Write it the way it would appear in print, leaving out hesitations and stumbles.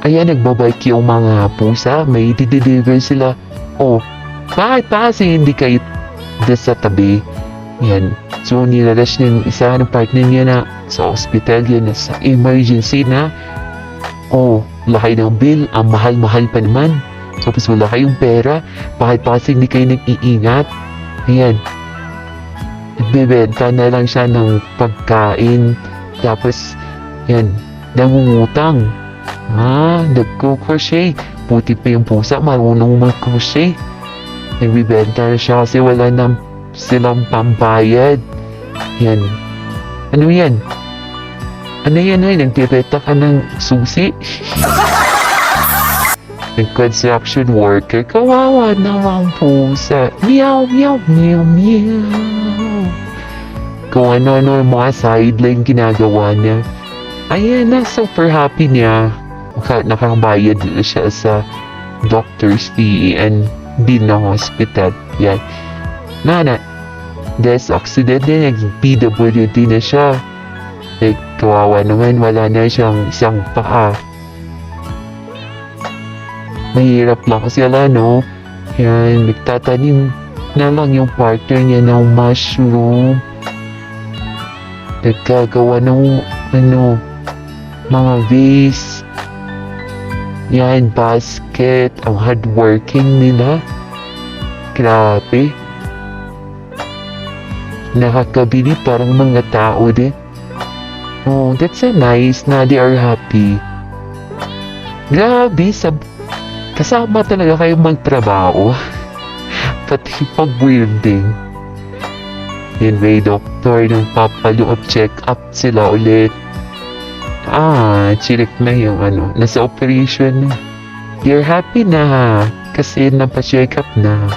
Ayan, nagbabike yung mga pusa. May dideliver sila. Oh, bakit pa kasi hindi kayo sa tabi? Yan. So, nilalas niya yung isa ng partner niya na sa hospital yan, na sa emergency na. Oh, laki ng bill. Ang mahal-mahal pa naman. Tapos wala kayong pera. Bakit pa kasi hindi kayo nag-iingat? Ayan. Nagbebenta na lang siya ng pagkain. Tapos, yan, nangungutang. Nagko-crochet. Buti pa yung pusa, marunong mag-crochet. Nagbibenta na siya kasi wala na silang pambayad. Yan. Ano yan? Ano yan ay? Nagtibeta ka ng susi? Construction worker. Kawawa naman pusa. Meow, meow, meow, meow. Kung ano-ano yung mga sideline ginagawa niya. Ayan na, super happy niya. Nakabayad na siya sa doctor's fee and bill ng hospital. Yan. Nana, des accident din, nag-PWD na siya. Kawawa naman, wala na siyang isang paa. Mahirap lang kasi no? Yan, nagtatanim na lang yung partner niya ng mushroom. Nagkagawa ng mga vase. Yan, basket. Ang hardworking nila. Grabe. Nakakabili parang mga tao din. Oh, that's so nice na they are happy. Grabe, kasama talaga kayong magtrabaho. Pati pag-building. Yun, may doktor ng papaloob check-up sila ulit. Chilik na yung nasa operation na. You're happy na kasi napacheck up na.